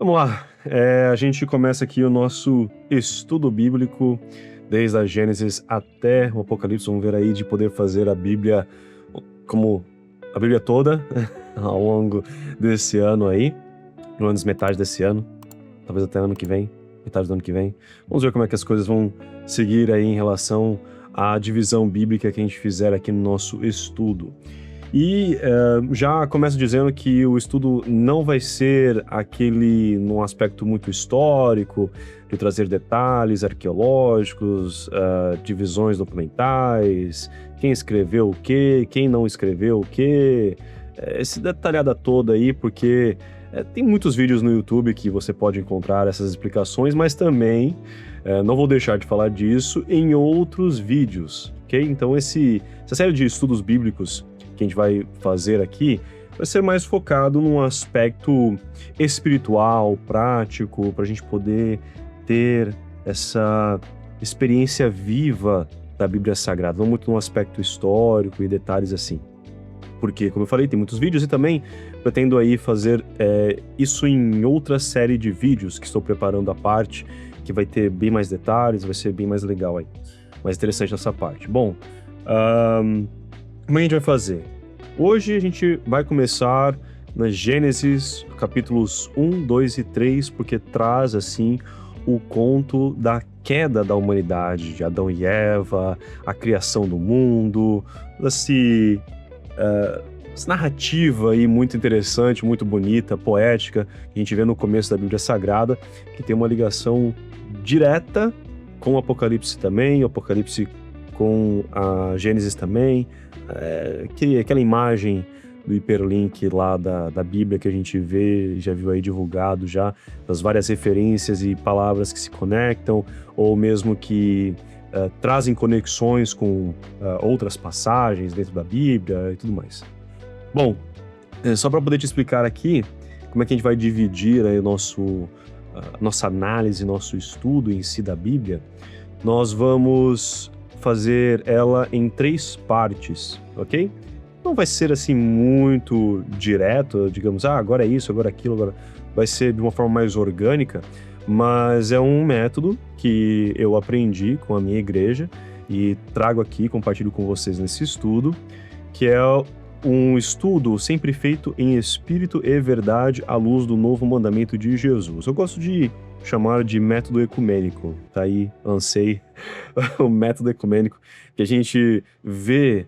Vamos lá, a gente começa aqui o nosso estudo bíblico, desde a Gênesis até o Apocalipse. Vamos ver aí de poder fazer a Bíblia, como a Bíblia toda, ao longo desse ano aí, pelo menos metade desse ano, talvez até ano que vem, metade do ano que vem. Vamos ver como é que as coisas vão seguir aí em relação à divisão bíblica que a gente fizer aqui no nosso estudo. E já começo dizendo que o estudo não vai ser aquele num aspecto muito histórico, de trazer detalhes arqueológicos, divisões documentais, quem escreveu o quê, quem não escreveu o quê, esse detalhada toda aí, porque tem muitos vídeos no YouTube que você pode encontrar essas explicações, mas também não vou deixar de falar disso em outros vídeos, ok? Então essa série de estudos bíblicos que a gente vai fazer aqui vai ser mais focado num aspecto espiritual, prático, para a gente poder ter essa experiência viva da Bíblia Sagrada, não muito num aspecto histórico e detalhes assim. Porque, como eu falei, tem muitos vídeos e também pretendo aí fazer isso em outra série de vídeos que estou preparando à parte, que vai ter bem mais detalhes, vai ser bem mais legal aí, mais interessante nessa parte. Bom, como a gente vai fazer? Hoje a gente vai começar na Gênesis, capítulos 1, 2 e 3, porque traz, assim, o conto da queda da humanidade, de Adão e Eva, a criação do mundo, essa narrativa aí muito interessante, muito bonita, poética, que a gente vê no começo da Bíblia Sagrada, que tem uma ligação direta com o Apocalipse também, o Apocalipse com a Gênesis também, aquela imagem do hiperlink lá da Bíblia que a gente vê, já viu aí divulgado já, das várias referências e palavras que se conectam, ou mesmo que trazem conexões com outras passagens dentro da Bíblia e tudo mais. Bom, só para poder te explicar aqui como é que a gente vai dividir aí nossa análise, nosso estudo em si da Bíblia, nós vamos fazer ela em 3 partes, ok? Não vai ser assim muito direto, digamos, agora é isso, agora é aquilo, agora vai ser de uma forma mais orgânica, mas é um método que eu aprendi com a minha igreja e trago aqui, compartilho com vocês nesse estudo, que é um estudo sempre feito em espírito e verdade à luz do novo mandamento de Jesus. Eu gosto de chamar de método ecumênico, tá aí, lancei o método ecumênico, que a gente vê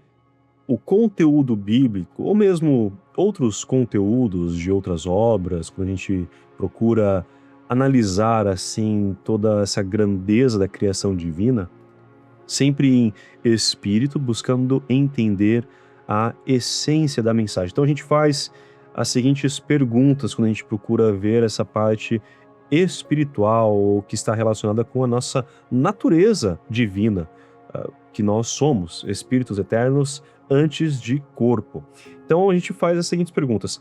o conteúdo bíblico, ou mesmo outros conteúdos de outras obras, quando a gente procura analisar, assim, toda essa grandeza da criação divina, sempre em espírito, buscando entender a essência da mensagem. Então a gente faz as seguintes perguntas quando a gente procura ver essa parte espiritual, ou que está relacionada com a nossa natureza divina, que nós somos espíritos eternos antes de corpo. Então a gente faz as seguintes perguntas: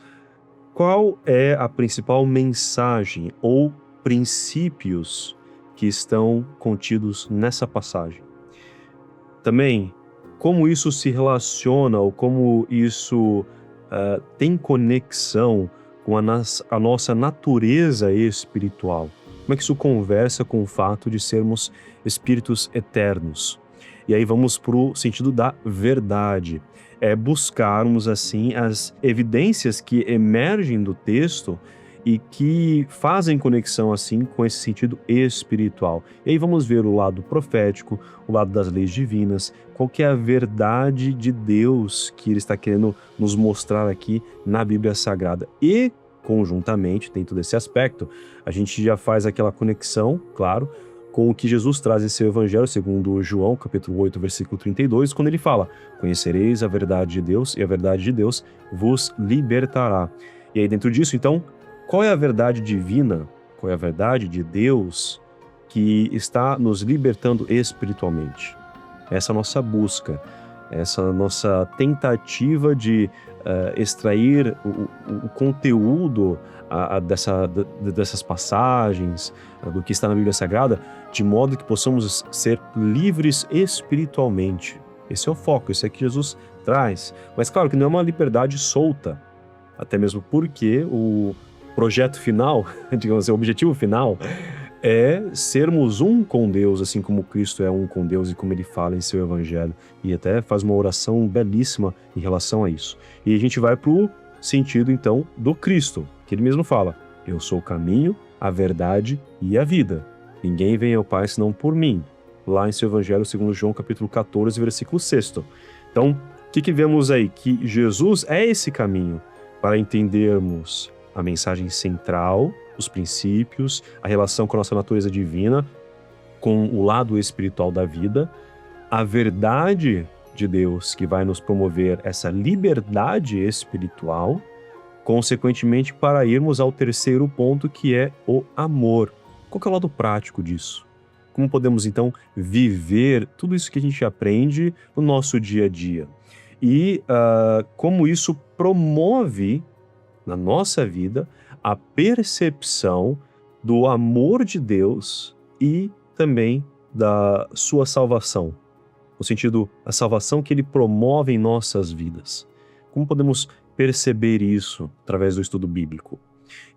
qual é a principal mensagem ou princípios que estão contidos nessa passagem? Também, como isso se relaciona, ou como isso tem conexão com a nossa natureza espiritual? Como é que isso conversa com o fato de sermos espíritos eternos? E aí vamos para o sentido da verdade. Buscarmos, assim, as evidências que emergem do texto e que fazem conexão, assim, com esse sentido espiritual. E aí vamos ver o lado profético, o lado das leis divinas, qual que é a verdade de Deus que Ele está querendo nos mostrar aqui na Bíblia Sagrada. E, conjuntamente, dentro desse aspecto, a gente já faz aquela conexão, claro, com o que Jesus traz em seu Evangelho, segundo João, capítulo 8, versículo 32, quando ele fala: conhecereis a verdade de Deus, e a verdade de Deus vos libertará. E aí, dentro disso, então, qual é a verdade divina, qual é a verdade de Deus que está nos libertando espiritualmente? Essa é a nossa busca, essa é a nossa tentativa de extrair o conteúdo dessas passagens, do que está na Bíblia Sagrada, de modo que possamos ser livres espiritualmente. Esse é o foco, isso é que Jesus traz. Mas claro que não é uma liberdade solta, até mesmo porque projeto final, digamos assim, o objetivo final é sermos um com Deus, assim como Cristo é um com Deus e como ele fala em seu evangelho. E até faz uma oração belíssima em relação a isso. E a gente vai pro sentido, então, do Cristo, que ele mesmo fala: eu sou o caminho, a verdade e a vida. Ninguém vem ao Pai senão por mim. Lá em seu evangelho, segundo João, capítulo 14, versículo 6. Então, o que vemos aí? Que Jesus é esse caminho para entendermos a mensagem central, os princípios, a relação com a nossa natureza divina, com o lado espiritual da vida, a verdade de Deus que vai nos promover essa liberdade espiritual, consequentemente para irmos ao terceiro ponto, que é o amor. Qual que é o lado prático disso? Como podemos então viver tudo isso que a gente aprende no nosso dia a dia? E como isso promove na nossa vida a percepção do amor de Deus e também da sua salvação, no sentido, a salvação que ele promove em nossas vidas. Como podemos perceber isso através do estudo bíblico?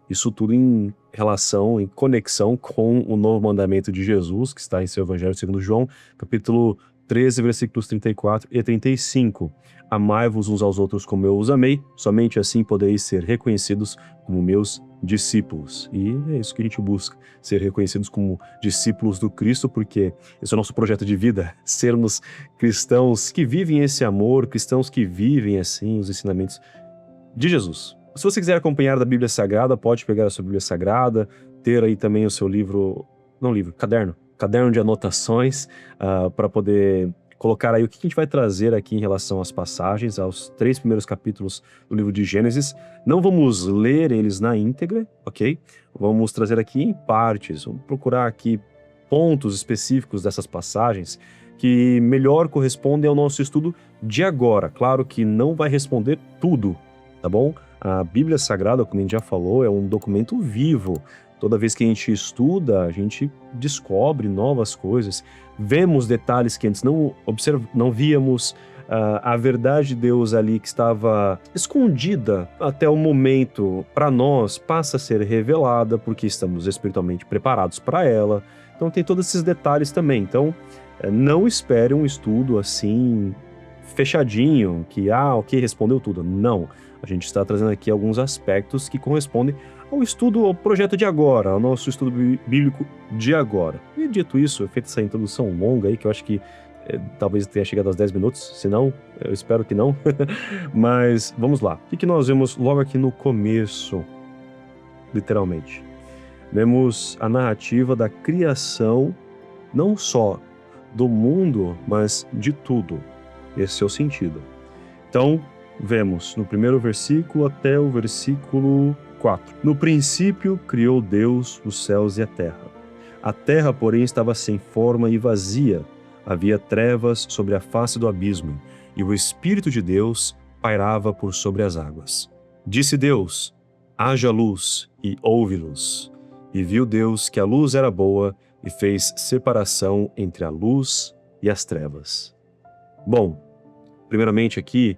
Isso tudo em relação, em conexão com o novo mandamento de Jesus, que está em seu Evangelho segundo João, capítulo 13, versículos 34 e 35. Amai-vos uns aos outros como eu os amei, somente assim podereis ser reconhecidos como meus discípulos. E é isso que a gente busca, ser reconhecidos como discípulos do Cristo, porque esse é o nosso projeto de vida, sermos cristãos que vivem esse amor, cristãos que vivem, assim, os ensinamentos de Jesus. Se você quiser acompanhar da Bíblia Sagrada, pode pegar a sua Bíblia Sagrada, ter aí também o seu caderno de anotações, para poder colocar aí o que a gente vai trazer aqui em relação às passagens, aos 3 primeiros capítulos do livro de Gênesis. Não vamos ler eles na íntegra, ok? Vamos trazer aqui em partes, vamos procurar aqui pontos específicos dessas passagens que melhor correspondem ao nosso estudo de agora. Claro que não vai responder tudo, tá bom? A Bíblia Sagrada, como a gente já falou, é um documento vivo. Toda vez que a gente estuda, a gente descobre novas coisas, vemos detalhes que antes não víamos, a verdade de Deus ali que estava escondida até o momento, para nós, passa a ser revelada porque estamos espiritualmente preparados para ela. Então tem todos esses detalhes também. Então não espere um estudo assim fechadinho, que ok, respondeu tudo. Não. A gente está trazendo aqui alguns aspectos que correspondem ao estudo, ao projeto de agora, ao nosso estudo bíblico de agora. E dito isso, feita essa introdução longa aí, que eu acho que talvez tenha chegado aos 10 minutos, se não, eu espero que não. Mas vamos lá. O que nós vemos logo aqui no começo, literalmente? Vemos a narrativa da criação, não só do mundo, mas de tudo. Esse é o sentido. Então, vemos no primeiro versículo até o versículo 4. No princípio criou Deus os céus e a terra. A terra, porém, estava sem forma e vazia. Havia trevas sobre a face do abismo, e o Espírito de Deus pairava por sobre as águas. Disse Deus: haja luz, e houve luz. E viu Deus que a luz era boa, e fez separação entre a luz e as trevas. Bom, primeiramente aqui,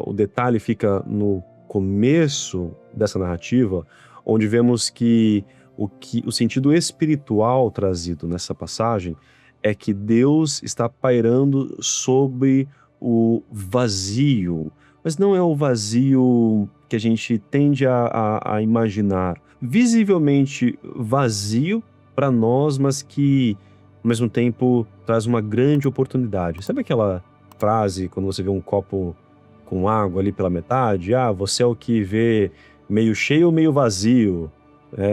o detalhe fica no começo dessa narrativa, onde vemos que o sentido espiritual trazido nessa passagem é que Deus está pairando sobre o vazio, mas não é o vazio que a gente tende a imaginar. Visivelmente vazio para nós, mas que ao mesmo tempo traz uma grande oportunidade. Sabe aquela frase quando você vê um copo com água ali pela metade? Você é o que vê meio cheio ou meio vazio.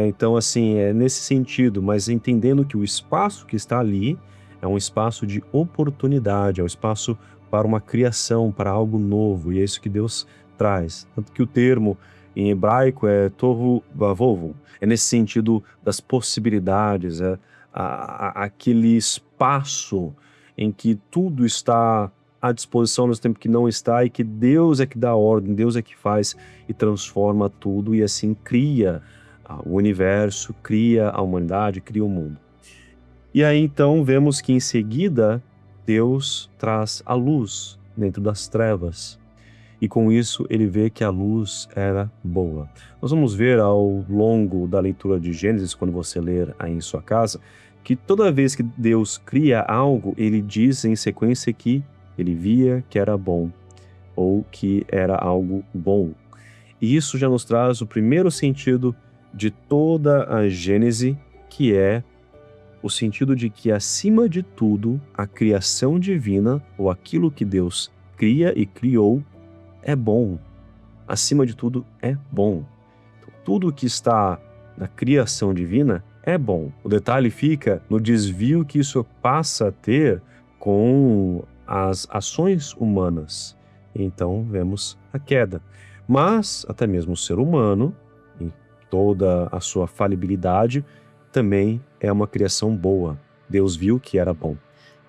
Então, assim, é nesse sentido, mas entendendo que o espaço que está ali é um espaço de oportunidade, é um espaço para uma criação, para algo novo, e é isso que Deus traz. Tanto que o termo em hebraico é tohu vavohu, é nesse sentido das possibilidades, aquele espaço em que tudo está à disposição no tempo que não está, e que Deus é que dá ordem, Deus é que faz e transforma tudo, e assim cria o universo, cria a humanidade, cria o mundo. E aí então vemos que em seguida Deus traz a luz dentro das trevas. e com isso ele vê que a luz era boa. Nós vamos ver ao longo da leitura de Gênesis, quando você ler aí em sua casa, que toda vez que Deus cria algo, ele diz em sequência que ele via que era bom, ou que era algo bom. E isso já nos traz o primeiro sentido de toda a Gênese, que é o sentido de que, acima de tudo, a criação divina, ou aquilo que Deus cria e criou, é bom. Acima de tudo, é bom. Então, tudo que está na criação divina é bom. O detalhe fica no desvio que isso passa a ter com as ações humanas. Então, vemos a queda. Mas, até mesmo o ser humano, em toda a sua falibilidade, também é uma criação boa. Deus viu que era bom.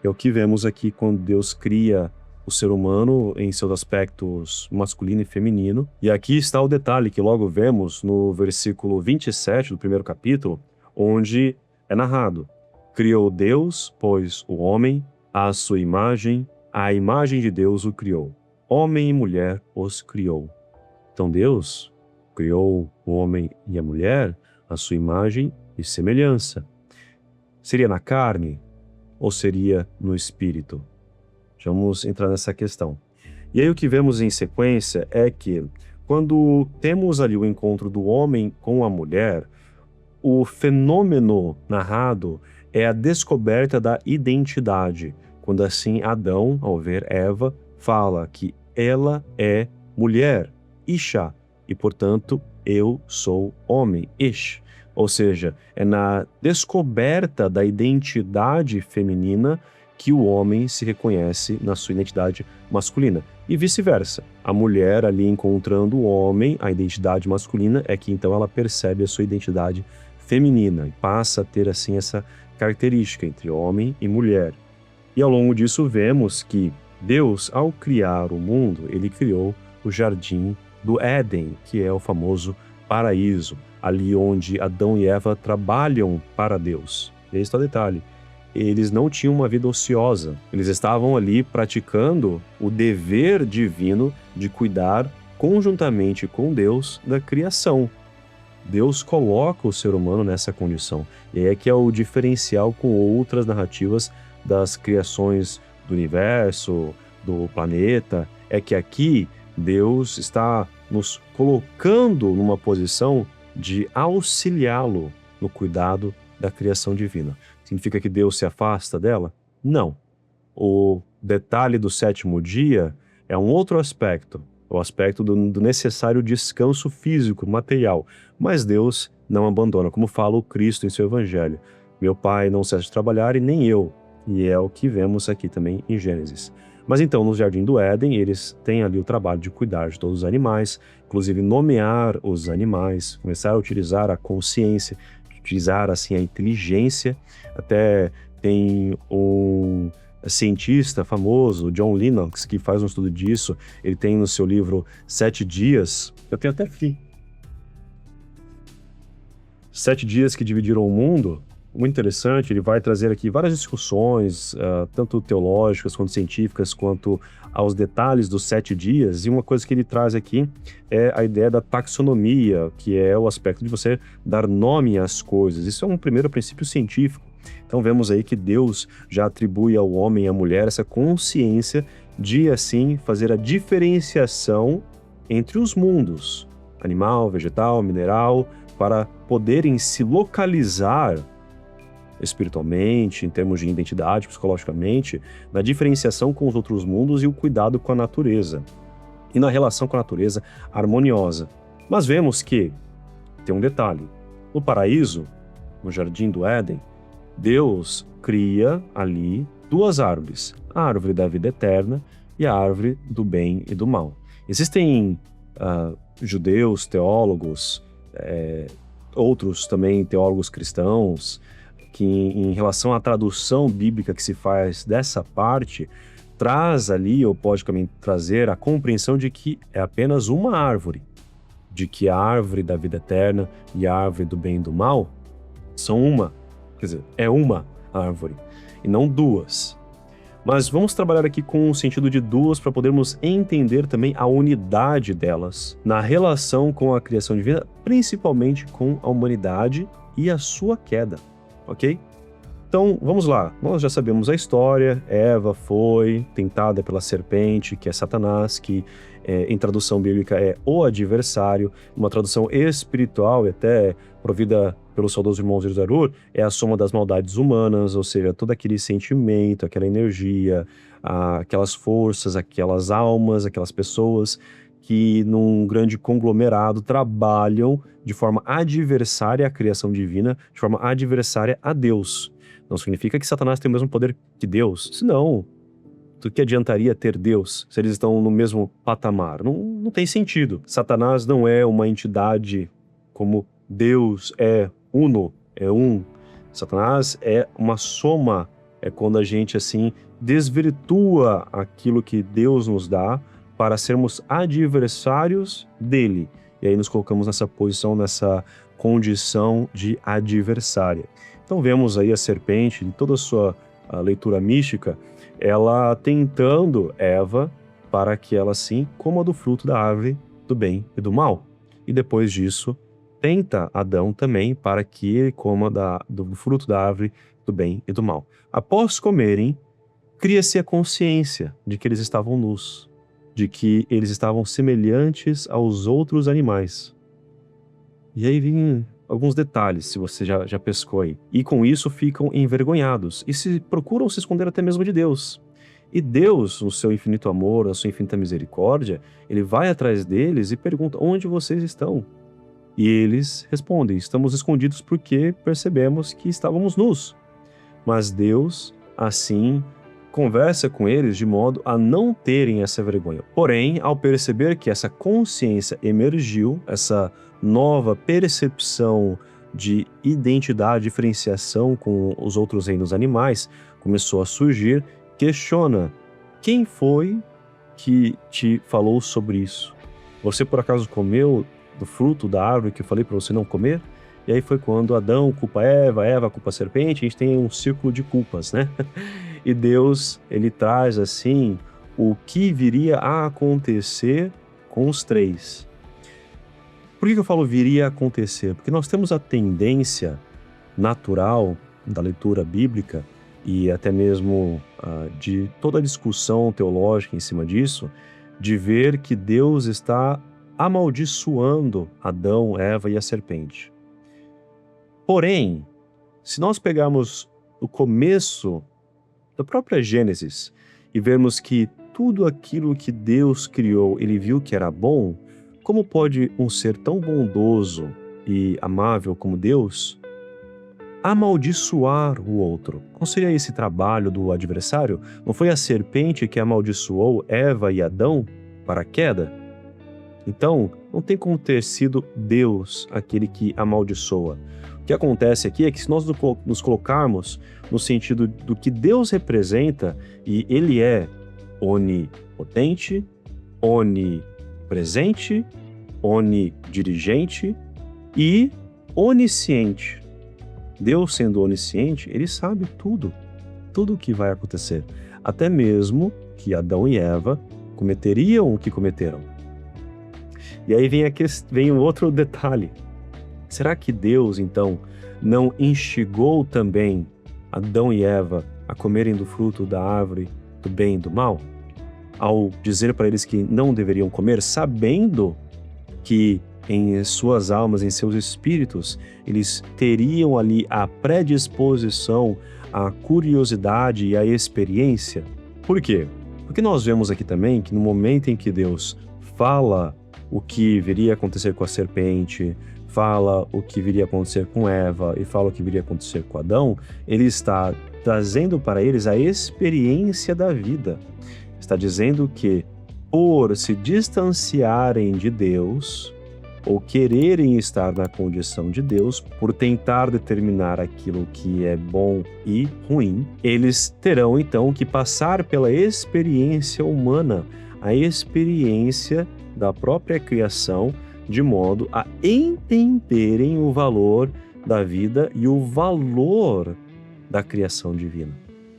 É o que vemos aqui quando Deus cria o ser humano em seus aspectos masculino e feminino. E aqui está o detalhe que logo vemos no versículo 27 do primeiro capítulo, onde é narrado: criou Deus, pois, o homem, à sua imagem, a imagem de Deus o criou. Homem e mulher os criou. Então Deus criou o homem e a mulher à sua imagem e semelhança. Seria na carne ou seria no espírito? Vamos entrar nessa questão. E aí o que vemos em sequência é que, quando temos ali o encontro do homem com a mulher, o fenômeno narrado é a descoberta da identidade. Quando assim Adão, ao ver Eva, fala que ela é mulher, Isha, e portanto eu sou homem, Ish. Ou seja, é na descoberta da identidade feminina que o homem se reconhece na sua identidade masculina. E vice-versa. A mulher ali encontrando o homem, a identidade masculina, é que então ela percebe a sua identidade feminina e passa a ter assim essa característica entre homem e mulher. E ao longo disso vemos que Deus, ao criar o mundo, ele criou o jardim do Éden, que é o famoso paraíso, ali onde Adão e Eva trabalham para Deus. E aí está o detalhe: eles não tinham uma vida ociosa, eles estavam ali praticando o dever divino de cuidar conjuntamente com Deus da criação. Deus coloca o ser humano nessa condição, e é que é o diferencial com outras narrativas das criações do universo, do planeta, é que aqui Deus está nos colocando numa posição de auxiliá-lo no cuidado da criação divina. Significa que Deus se afasta dela? Não. O detalhe do sétimo dia é um outro aspecto, o aspecto do necessário descanso físico, material. Mas Deus não abandona, como fala o Cristo em seu Evangelho. Meu Pai não cessa de trabalhar e nem eu. E é o que vemos aqui também em Gênesis. Mas então, no Jardim do Éden, eles têm ali o trabalho de cuidar de todos os animais, inclusive nomear os animais, começar a utilizar a consciência, utilizar assim a inteligência. Até tem um cientista famoso, John Lennox, que faz um estudo disso. Ele tem no seu livro 7 Dias, eu tenho até aqui, 7 Dias que Dividiram o Mundo. Muito interessante, ele vai trazer aqui várias discussões, tanto teológicas quanto científicas, quanto aos detalhes dos 7 dias, e uma coisa que ele traz aqui é a ideia da taxonomia, que é o aspecto de você dar nome às coisas. Isso é um primeiro princípio científico. Então vemos aí que Deus já atribui ao homem e à mulher essa consciência de, assim, fazer a diferenciação entre os mundos, animal, vegetal, mineral, para poderem se localizar espiritualmente, em termos de identidade, psicologicamente, na diferenciação com os outros mundos e o cuidado com a natureza. E na relação com a natureza harmoniosa. Mas vemos que tem um detalhe. No paraíso, no Jardim do Éden, Deus cria ali 2 árvores. A árvore da vida eterna e a árvore do bem e do mal. Existem judeus, teólogos, outros também teólogos cristãos, que em relação à tradução bíblica que se faz dessa parte, traz ali, ou pode também trazer a compreensão de que é apenas uma árvore, de que a árvore da vida eterna e a árvore do bem e do mal são uma, quer dizer, é uma árvore, e não 2. Mas vamos trabalhar aqui com o sentido de duas para podermos entender também a unidade delas na relação com a criação divina, principalmente com a humanidade e a sua queda, ok? Então, vamos lá. Nós já sabemos a história. Eva foi tentada pela serpente, que é Satanás, que em tradução bíblica é o adversário. Uma tradução espiritual e até provida pelo saudoso irmão Zerur, é a soma das maldades humanas, ou seja, todo aquele sentimento, aquela energia, aquelas forças, aquelas almas, aquelas pessoas que num grande conglomerado trabalham de forma adversária à criação divina, de forma adversária a Deus. Não significa que Satanás tem o mesmo poder que Deus. Senão, do que adiantaria ter Deus se eles estão no mesmo patamar? Não tem sentido. Satanás não é uma entidade como Deus é uno, é um. Satanás é uma soma, é quando a gente assim desvirtua aquilo que Deus nos dá para sermos adversários dele. E aí nos colocamos nessa posição, nessa condição de adversária. Então vemos aí a serpente, em toda a sua leitura mística, ela tentando Eva para que ela sim coma do fruto da árvore do bem e do mal. E depois disso, tenta Adão também para que ele coma do fruto da árvore do bem e do mal. Após comerem, cria-se a consciência de que eles estavam nus, de que eles estavam semelhantes aos outros animais. E aí vem alguns detalhes, se você já pescou aí. E com isso ficam envergonhados e procuram se esconder até mesmo de Deus. E Deus, no seu infinito amor, na sua infinita misericórdia, ele vai atrás deles e pergunta: onde vocês estão? E eles respondem: estamos escondidos porque percebemos que estávamos nus. Mas Deus, assim, conversa com eles de modo a não terem essa vergonha. Porém, ao perceber que essa consciência emergiu, essa nova percepção de identidade, diferenciação com os outros reinos animais começou a surgir, questiona: quem foi que te falou sobre isso? Você por acaso comeu do fruto da árvore que eu falei para você não comer? E aí foi quando Adão culpa Eva, Eva culpa a serpente, a gente tem um círculo de culpas, né? E Deus, ele traz assim o que viria a acontecer com os três. Por que eu falo viria a acontecer? Porque nós temos a tendência natural da leitura bíblica e até mesmo de toda a discussão teológica em cima disso, de ver que Deus está amaldiçoando Adão, Eva e a serpente. Porém, se nós pegarmos o começo da própria Gênesis e vermos que tudo aquilo que Deus criou, ele viu que era bom, como pode um ser tão bondoso e amável como Deus amaldiçoar o outro? Qual seria esse trabalho do adversário? Não foi a serpente que amaldiçoou Eva e Adão para a queda? Então, não tem como ter sido Deus aquele que amaldiçoa. O que acontece aqui é que se nós nos colocarmos no sentido do que Deus representa, e Ele é onipotente, onipresente, onidirigente e onisciente. Deus sendo onisciente, Ele sabe tudo o que vai acontecer. Até mesmo que Adão e Eva cometeriam o que cometeram. E aí vem um outro detalhe. Será que Deus, então, não instigou também Adão e Eva a comerem do fruto da árvore do bem e do mal? Ao dizer para eles que não deveriam comer, sabendo que em suas almas, em seus espíritos, eles teriam ali a predisposição, a curiosidade e a experiência. Por quê? Porque nós vemos aqui também que no momento em que Deus fala o que viria a acontecer com a serpente, fala o que viria a acontecer com Eva e fala o que viria a acontecer com Adão, ele está trazendo para eles a experiência da vida. Está dizendo que, por se distanciarem de Deus, ou quererem estar na condição de Deus, por tentar determinar aquilo que é bom e ruim, eles terão então que passar pela experiência humana, a experiência da própria criação, de modo a entenderem o valor da vida e o valor da criação divina.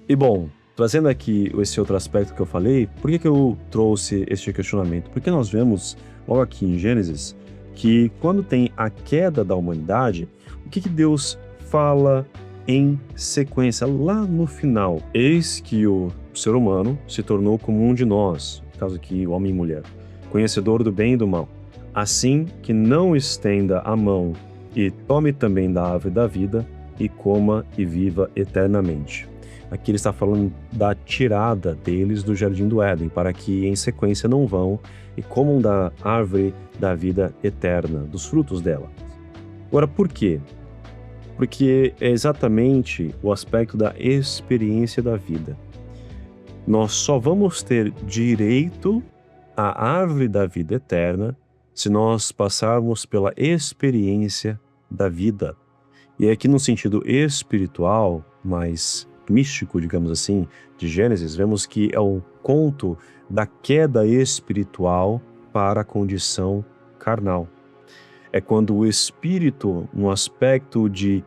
E bom, trazendo aqui esse outro aspecto que eu falei, por que eu trouxe este questionamento? Porque nós vemos logo aqui em Gênesis que quando tem a queda da humanidade, o que Deus fala em sequência lá no final? Eis que o ser humano se tornou como um de nós, no caso aqui o homem e mulher, conhecedor do bem e do mal, assim que não estenda a mão e tome também da árvore da vida e coma e viva eternamente. Aqui ele está falando da tirada deles do Jardim do Éden, para que em sequência não vão e comam da árvore da vida eterna, dos frutos dela. Agora, por quê? Porque é exatamente o aspecto da experiência da vida. Nós só vamos ter direito à árvore da vida eterna se nós passarmos pela experiência da vida. E aqui no sentido espiritual, mais místico, digamos assim, de Gênesis, vemos que é um conto da queda espiritual para a condição carnal. É quando o espírito, no aspecto de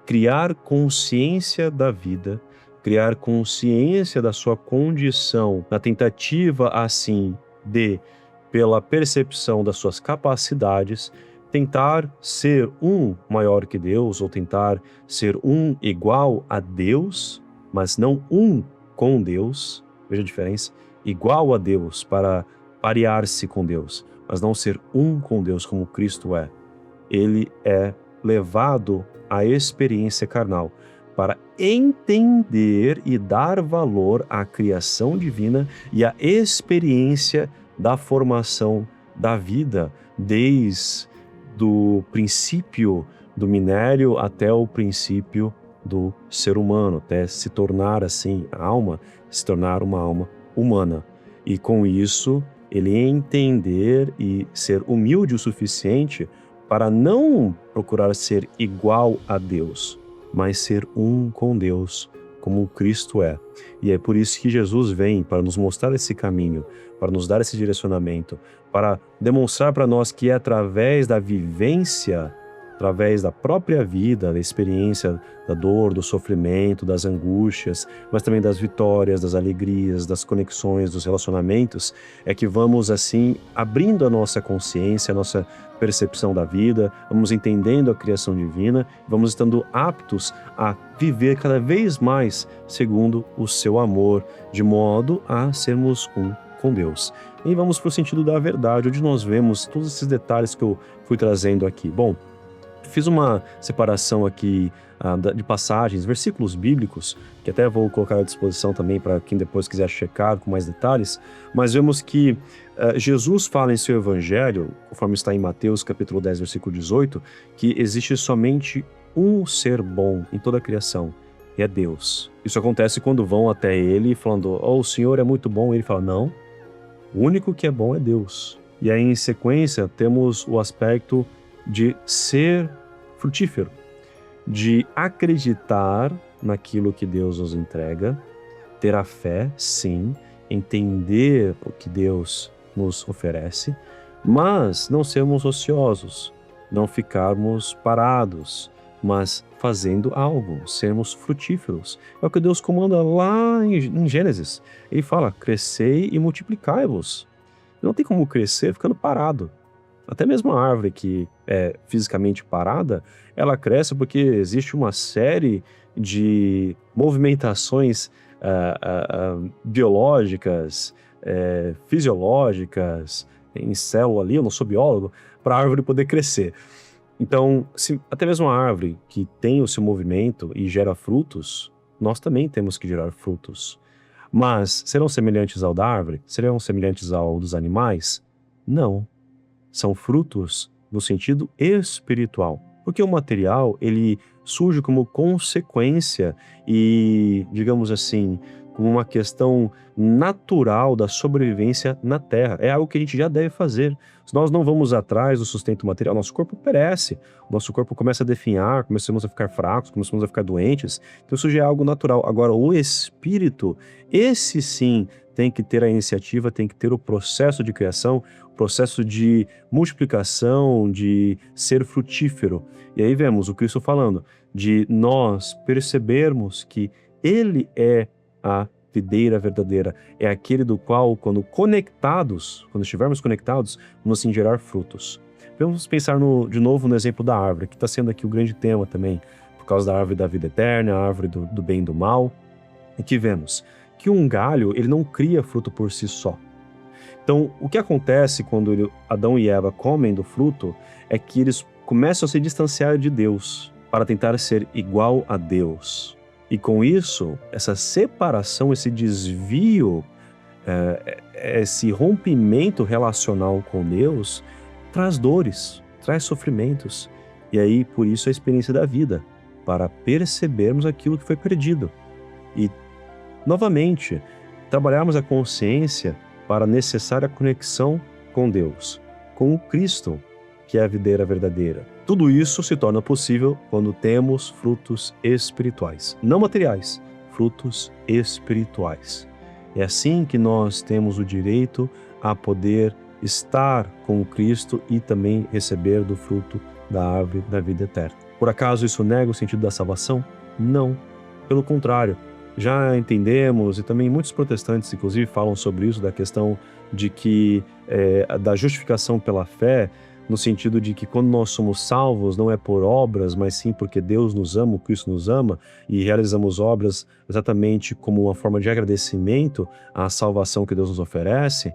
criar consciência da vida, criar consciência da sua condição, na tentativa, assim, de, pela percepção das suas capacidades, tentar ser um maior que Deus, ou tentar ser um igual a Deus, mas não um com Deus, veja a diferença, igual a Deus para parear-se com Deus, mas não ser um com Deus como Cristo é. Ele é levado à experiência carnal para entender e dar valor à criação divina e à experiência da formação da vida, desde do princípio do minério até o princípio do ser humano, até se tornar assim, a alma, se tornar uma alma humana. E com isso, ele entender e ser humilde o suficiente para não procurar ser igual a Deus, mas ser um com Deus, como Cristo é. E é por isso que Jesus vem para nos mostrar esse caminho, para nos dar esse direcionamento, para demonstrar para nós que é através da vivência, através da própria vida, da experiência da dor, do sofrimento, das angústias, mas também das vitórias, das alegrias, das conexões, dos relacionamentos, é que vamos assim abrindo a nossa consciência, a nossa percepção da vida, vamos entendendo a criação divina, vamos estando aptos a viver cada vez mais segundo o seu amor, de modo a sermos um com Deus. E vamos para o sentido da verdade, onde nós vemos todos esses detalhes que eu fui trazendo aqui. Bom, fiz uma separação aqui de passagens, versículos bíblicos, que até vou colocar à disposição também para quem depois quiser checar com mais detalhes, mas vemos que Jesus fala em seu evangelho, conforme está em Mateus capítulo 10, versículo 18, que existe somente um ser bom em toda a criação, e é Deus. Isso acontece quando vão até ele falando, o Senhor é muito bom, e ele fala, não, o único que é bom é Deus. E aí em sequência temos o aspecto de ser frutífero, de acreditar naquilo que Deus nos entrega, ter a fé, sim, entender o que Deus nos oferece, mas não sermos ociosos, não ficarmos parados, mas fazendo algo, sermos frutíferos. É o que Deus comanda lá em Gênesis. Ele fala, crescei e multiplicai-vos. Não tem como crescer ficando parado. Até mesmo a árvore que é fisicamente parada, ela cresce porque existe uma série de movimentações biológicas, fisiológicas, em célula ali, eu não sou biólogo, para a árvore poder crescer. Então, se até mesmo a árvore que tem o seu movimento e gera frutos, nós também temos que gerar frutos. Mas serão semelhantes ao da árvore? Serão semelhantes ao dos animais? Não. São frutos no sentido espiritual. Porque o material, ele surge como consequência e, digamos assim, como uma questão natural da sobrevivência na Terra. É algo que a gente já deve fazer. Se nós não vamos atrás do sustento material, nosso corpo perece, nosso corpo começa a definhar, começamos a ficar fracos, começamos a ficar doentes. Então isso já é algo natural. Agora, o espírito, esse sim, tem que ter a iniciativa, tem que ter o processo de criação, o processo de multiplicação, de ser frutífero. E aí vemos o Cristo falando de nós percebermos que Ele é a videira verdadeira é aquele do qual, quando estivermos conectados, vamos sim gerar frutos. Vamos pensar de novo no exemplo da árvore, que está sendo aqui o grande tema também, por causa da árvore da vida eterna, a árvore do bem e do mal. E que vemos que um galho, ele não cria fruto por si só. Então, o que acontece quando Adão e Eva comem do fruto é que eles começam a se distanciar de Deus para tentar ser igual a Deus. E com isso, essa separação, esse desvio, esse rompimento relacional com Deus, traz dores, traz sofrimentos. E aí, por isso, a experiência da vida, para percebermos aquilo que foi perdido. E, novamente, trabalharmos a consciência para a necessária conexão com Deus, com o Cristo, que é a videira verdadeira. Tudo isso se torna possível quando temos frutos espirituais, não materiais, frutos espirituais. É assim que nós temos o direito a poder estar com o Cristo e também receber do fruto da árvore da vida eterna. Por acaso isso nega o sentido da salvação? Não. Pelo contrário, já entendemos, e também muitos protestantes, inclusive, falam sobre isso, da questão de que da justificação pela fé, no sentido de que quando nós somos salvos não é por obras, mas sim porque Deus nos ama, o Cristo nos ama, e realizamos obras exatamente como uma forma de agradecimento à salvação que Deus nos oferece.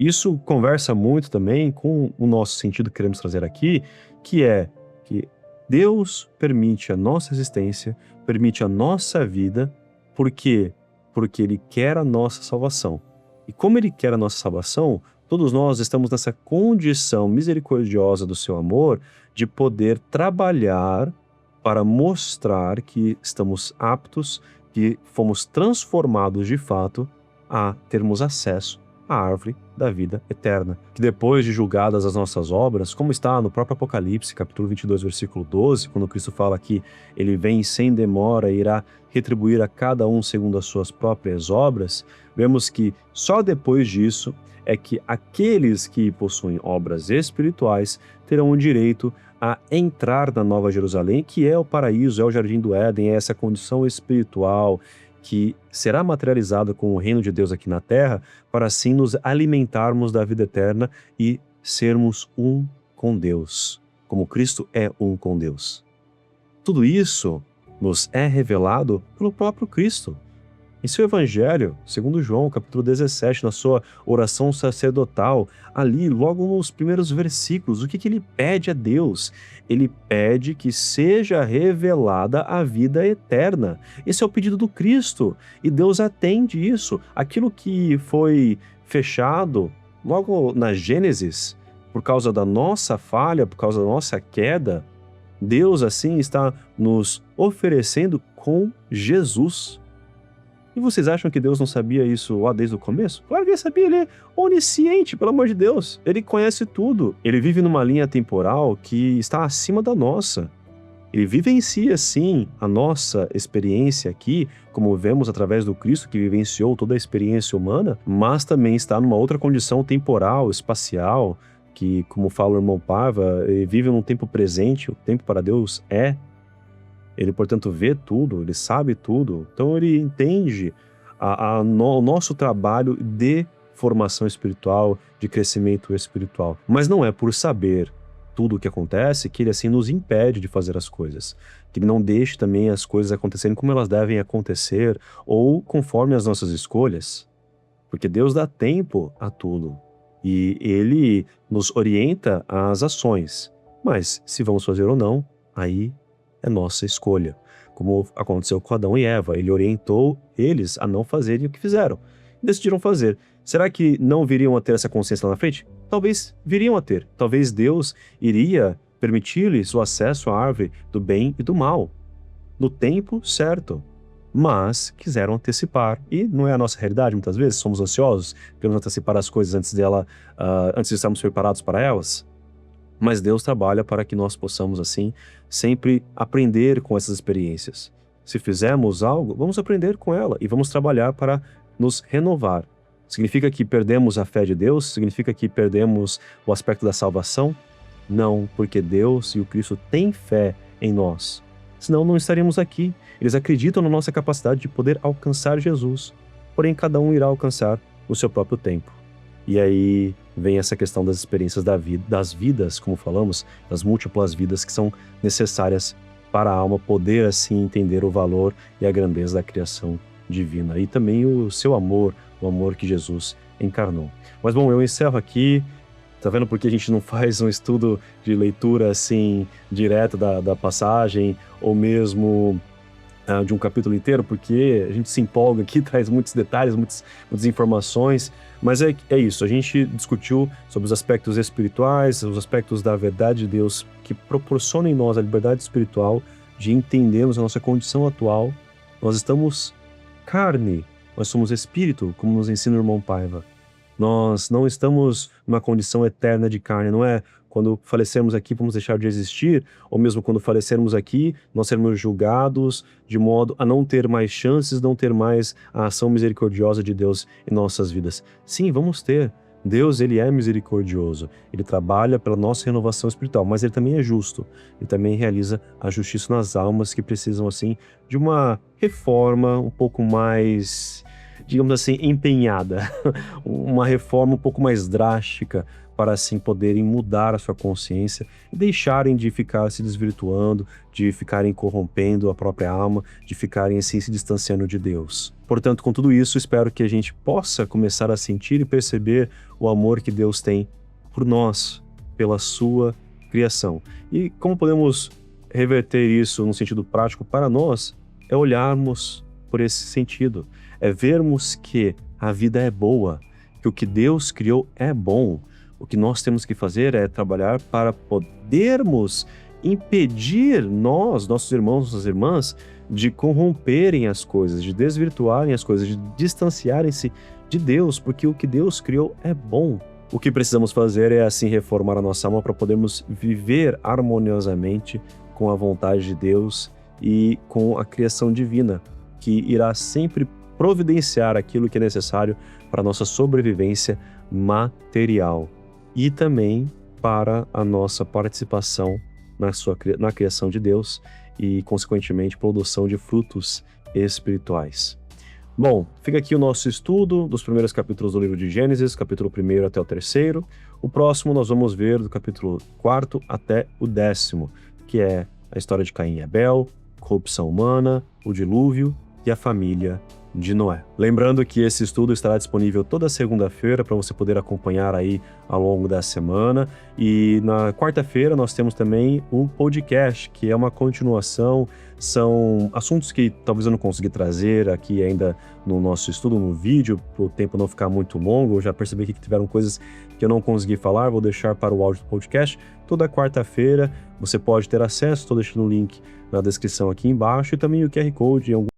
Isso conversa muito também com o nosso sentido que queremos trazer aqui, que é que Deus permite a nossa existência, permite a nossa vida. Por quê? Porque Ele quer a nossa salvação. E como Ele quer a nossa salvação, todos nós estamos nessa condição misericordiosa do seu amor de poder trabalhar para mostrar que estamos aptos, que fomos transformados de fato a termos acesso à árvore da vida eterna. Que depois de julgadas as nossas obras, como está no próprio Apocalipse, capítulo 22, versículo 12, quando Cristo fala que Ele vem sem demora e irá retribuir a cada um segundo as suas próprias obras, vemos que só depois disso é que aqueles que possuem obras espirituais terão o direito a entrar na Nova Jerusalém, que é o paraíso, é o Jardim do Éden, é essa condição espiritual que será materializada com o reino de Deus aqui na terra, para assim nos alimentarmos da vida eterna e sermos um com Deus, como Cristo é um com Deus. Tudo isso nos é revelado pelo próprio Cristo. Em seu Evangelho, segundo João, capítulo 17, na sua oração sacerdotal, ali, logo nos primeiros versículos, o que ele pede a Deus? Ele pede que seja revelada a vida eterna. Esse é o pedido do Cristo, e Deus atende isso. Aquilo que foi fechado logo na Gênesis, por causa da nossa falha, por causa da nossa queda, Deus assim está nos oferecendo com Jesus. E vocês acham que Deus não sabia isso lá desde o começo? Claro que ele sabia, ele é onisciente, pelo amor de Deus. Ele conhece tudo. Ele vive numa linha temporal que está acima da nossa. Ele vivencia, sim, a nossa experiência aqui, como vemos através do Cristo que vivenciou toda a experiência humana, mas também está numa outra condição temporal, espacial, que, como fala o irmão Pava, ele vive num tempo presente, o tempo para Deus é. Ele, portanto, vê tudo, ele sabe tudo. Então, ele entende o nosso trabalho de formação espiritual, de crescimento espiritual. Mas não é por saber tudo o que acontece que ele, assim, nos impede de fazer as coisas. Que ele não deixe também as coisas acontecerem como elas devem acontecer ou conforme as nossas escolhas. Porque Deus dá tempo a tudo. E ele nos orienta às ações. Mas, se vamos fazer ou não, aí é nossa escolha, como aconteceu com Adão e Eva. Ele orientou eles a não fazerem o que fizeram. Decidiram fazer. Será que não viriam a ter essa consciência lá na frente? Talvez viriam a ter. Talvez Deus iria permitir-lhes o acesso à árvore do bem e do mal, no tempo certo. Mas quiseram antecipar. E não é a nossa realidade, muitas vezes. Somos ansiosos, queremos antecipar as coisas antes de estarmos preparados para elas. Mas Deus trabalha para que nós possamos, assim, sempre aprender com essas experiências. Se fizermos algo, vamos aprender com ela e vamos trabalhar para nos renovar. Significa que perdemos a fé de Deus? Significa que perdemos o aspecto da salvação? Não, porque Deus e o Cristo têm fé em nós. Senão não estaríamos aqui. Eles acreditam na nossa capacidade de poder alcançar Jesus. porém cada um irá alcançar o seu próprio tempo. E aí vem essa questão das experiências das vidas, como falamos, das múltiplas vidas que são necessárias para a alma poder assim entender o valor e a grandeza da criação divina e também o seu amor, o amor que Jesus encarnou. Mas bom, eu encerro aqui. Tá vendo por que a gente não faz um estudo de leitura assim direto da passagem ou mesmo de um capítulo inteiro? Porque a gente se empolga aqui, traz muitos detalhes, muitas informações, mas é isso, a gente discutiu sobre os aspectos espirituais, os aspectos da verdade de Deus que proporcionam em nós a liberdade espiritual de entendermos a nossa condição atual. Nós estamos carne, nós somos espírito, como nos ensina o irmão Paiva. Nós não estamos numa condição eterna de carne, não é quando falecermos aqui vamos deixar de existir, ou mesmo quando falecermos aqui nós seremos julgados de modo a não ter mais chances, não ter mais a ação misericordiosa de Deus em nossas vidas. Sim, vamos ter. Deus, ele é misericordioso, ele trabalha pela nossa renovação espiritual, mas ele também é justo, ele também realiza a justiça nas almas que precisam assim de uma reforma um pouco mais, digamos assim, empenhada, uma reforma um pouco mais drástica, para assim poderem mudar a sua consciência e deixarem de ficar se desvirtuando, de ficarem corrompendo a própria alma, de ficarem assim se distanciando de Deus. Portanto, com tudo isso, espero que a gente possa começar a sentir e perceber o amor que Deus tem por nós, pela sua criação. E como podemos reverter isso no sentido prático para nós, é olharmos por esse sentido, é vermos que a vida é boa, que o que Deus criou é bom. O que nós temos que fazer é trabalhar para podermos impedir nossos irmãos, nossas irmãs, de corromperem as coisas, de desvirtuarem as coisas, de distanciarem-se de Deus, porque o que Deus criou é bom. O que precisamos fazer é assim reformar a nossa alma para podermos viver harmoniosamente com a vontade de Deus e com a criação divina, que irá sempre providenciar aquilo que é necessário para a nossa sobrevivência material e também para a nossa participação na criação de Deus e, consequentemente, produção de frutos espirituais. Bom, fica aqui o nosso estudo dos primeiros capítulos do livro de Gênesis, capítulo 1 até o 3º. O próximo nós vamos ver do capítulo 4 até o 10º, que é a história de Caim e Abel, corrupção humana, o dilúvio e a família de Noé. Lembrando que esse estudo estará disponível toda segunda-feira para você poder acompanhar aí ao longo da semana, e na quarta-feira nós temos também um podcast que é uma continuação, são assuntos que talvez eu não consegui trazer aqui ainda no nosso estudo, no vídeo, para o tempo não ficar muito longo. Eu já percebi que tiveram coisas que eu não consegui falar, vou deixar para o áudio do podcast. Toda quarta-feira você pode ter acesso, estou deixando o link na descrição aqui embaixo e também o QR Code em algum